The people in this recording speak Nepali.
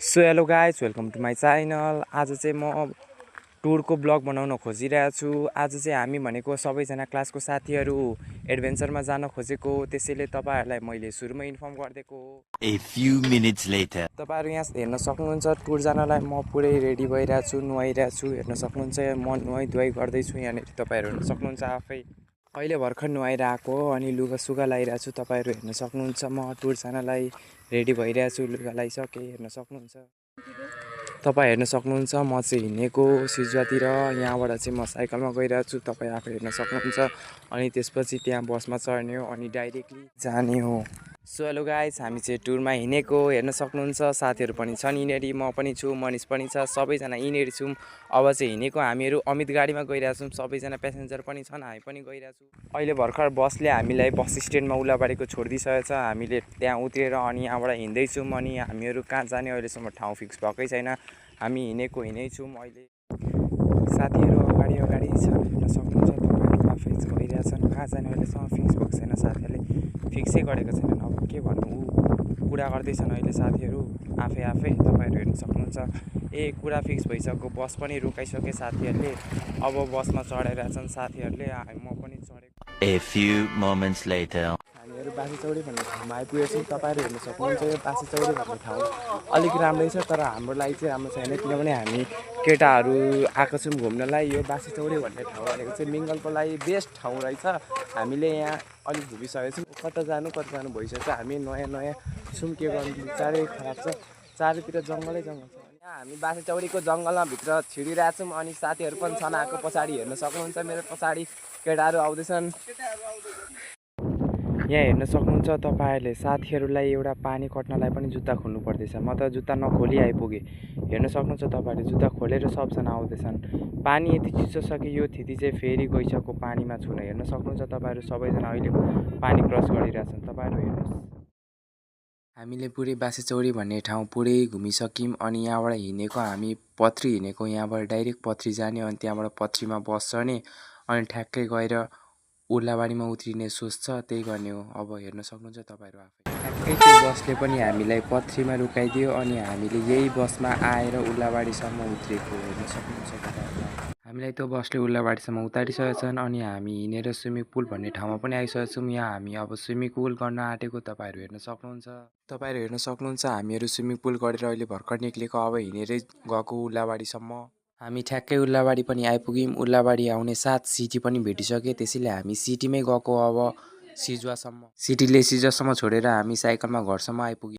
So hello guys, welcome to my channel. आज चाहिँ म टुरको ब्लग बनाउन खोजिरहेको छु। आज चाहिँ हामी भनेको सबैजना क्लासको साथीहरू एडभेन्चरमा जान खोजेको, त्यसैले तपाईँहरूलाई मैले सुरुमै इन्फर्म गरिदिएको हो। A few minutes later. तपाईँहरू यहाँ हेर्न सक्नुहुन्छ टुर जानलाई म पुरै रेडी भइरहेको छु, नुहाइरहेको छु। हेर्न सक्नुहुन्छ म नुहाइ गर्दैछु। यहाँनिर तपाईँहरू हेर्न सक्नुहुन्छ आफै अहिले भर्खर नुहाएर आएको हो अनि लुगा सुगा लगाइरहेको छु। तपाईँहरू हेर्न सक्नुहुन्छ म टुर जानलाई रेडी भइरहेको छु, लुगा लगाइसकेँ। हेर्न सक्नुहुन्छ तपाईँ हेर्न सक्नुहुन्छ म चाहिँ हिँडेको सिजुवातिर। यहाँबाट चाहिँ म साइकलमा गइरहेको छु, तपाईँ आफै हेर्न सक्नुहुन्छ। अनि त्यसपछि त्यहाँ बसमा चढ्ने हो अनि डाइरेक्टली जाने हो। सो हेलो गाइज, हामी चाहिँ टुरमा हिँडेको हेर्न सक्नुहुन्छ। साथीहरू पनि छन् यिनीहरू, म पनि छु, मनिष पनि छ, सबैजना यिनीहरू छौँ। अब चाहिँ हिँडेको हामीहरू अमित गाडीमा गइरहेछौँ। सबैजना प्यासेन्जर पनि छन्, हामी पनि गइरहेछौँ। अहिले भर्खर बसले हामीलाई बस स्ट्यान्डमा उल्लाबारीको छोडिदिइसकेको छ। हामीले त्यहाँ उत्रेर अनि यहाँबाट हिँड्दैछौँ। अनि हामीहरू कहाँ जाने अहिलेसम्म ठाउँ फिक्स भएकै छैन। हामी हिँडेकै छौँ। अहिले साथीहरू अगाडि छन्, हेर्न सक्नुहुन्छ। तपाईँहरू आफै गइरहेछन्, कहाँ जाने अहिलेसम्म फिक्स भएको छैन। साथीहरूले फिक्सै गरेको छैनन्। अब के भन्नु, कुरा गर्दैछन् अहिले साथीहरू आफै तपाईँहरू हेर्न सक्नुहुन्छ। कुरा फिक्स भइसक्यो, बस पनि रोकाइसके साथीहरूले। अब बसमा चढाइरहेछन् साथीहरूले, म पनि चढेको। A few moments later. हामीहरू बासीचौरी भन्ने ठाउँमा आइपुगेछौँ। तपाईँहरू हेर्न सक्नुहुन्छ यो बासीचौरी भन्ने ठाउँ अलिक राम्रै छ, तर हाम्रो लागि चाहिँ राम्रो छैन। किनभने हामी केटाहरू आएको छौँ घुम्नलाई। यो बासीचौरी भन्ने ठाउँ भनेको चाहिँ मिङ्गलको लागि बेस्ट ठाउँ रहेछ। हामीले यहाँ अलिक घुमिसकेको छौँ, कता जानु भइसकेको छ। हामी नयाँ छौँ, के गर्नु, चारै खराब छ, चारैतिर जङ्गल छ। यहाँ हामी बासीचौरीको जङ्गलमा भित्र छिरिरहेछौँ। अनि साथीहरू पनि छन् आएको, पछाडि हेर्न सक्नुहुन्छ मेरो पछाडि केटाहरू आउँदैछन्। यहाँ हेर्न सक्नुहुन्छ तपाईँहरूले साथीहरूलाई एउटा पानी कट्नलाई पनि जुत्ता खोल्नु पर्दैछ। म त जुत्ता नखोली आइपुगेँ। हेर्न सक्नुहुन्छ तपाईँहरूले जुत्ता खोलेर सबजना आउँदैछन्। पानी यति चिसो छ कि यो थिति चाहिँ फेरि गइसक्यो पानीमा छुन। हेर्न सक्नुहुन्छ तपाईँहरू सबैजना अहिले पानी क्रस गरिरहेछन्। तपाईँहरू हेर्नुहोस्, हामीले पुरै बासीचौरी भन्ने ठाउँ पुरै घुमिसक्यौँ। अनि यहाँबाट हिँडेको हामी पत्री हिँडेको, यहाँबाट डाइरेक्ट पत्री जाने अनि त्यहाँबाट पत्रीमा बस चढ्ने अनि ठ्याक्कै गएर उर्लाबारीमा उत्रिने सोच छ, त्यही गर्ने हो। अब हेर्न सक्नुहुन्छ तपाईँहरू आफै। ठ्याक्कै त्यो बसले पनि हामीलाई पत्रीमा रोकाइदियो अनि हामीले यही बसमा आएर उर्लाबारीसम्म उत्रेको। हेर्न सक्नुहुन्छ तपाईँहरू। हामीलाई त्यो बसले उर्लाबारीसम्म उतारिसकेका छन् अनि हामी हिँडेर स्विमिङ पुल भन्ने ठाउँमा पनि आइसकेका छौँ। यहाँ हामी अब स्विमिङ पुल गर्न आँटेको तपाईँहरू हेर्न सक्नुहुन्छ। हामीहरू स्विमिङ पुल गरेर अहिले भर्खर निक्लेको, अब हिँडेरै गएको उर्लाबारीसम्म। हामी ठ्याक्कै उर्लाबारी पनि आइपुग्यौँ। उर्लाबारी आउने साथ सिटी पनि भेटिसक्यो, त्यसैले हामी सिटीमै गएको अब सिजुवासम्म। सिटीले सिजुवासम्म छोडेर हामी साइकलमा घरसम्म आइपुग्यौँ।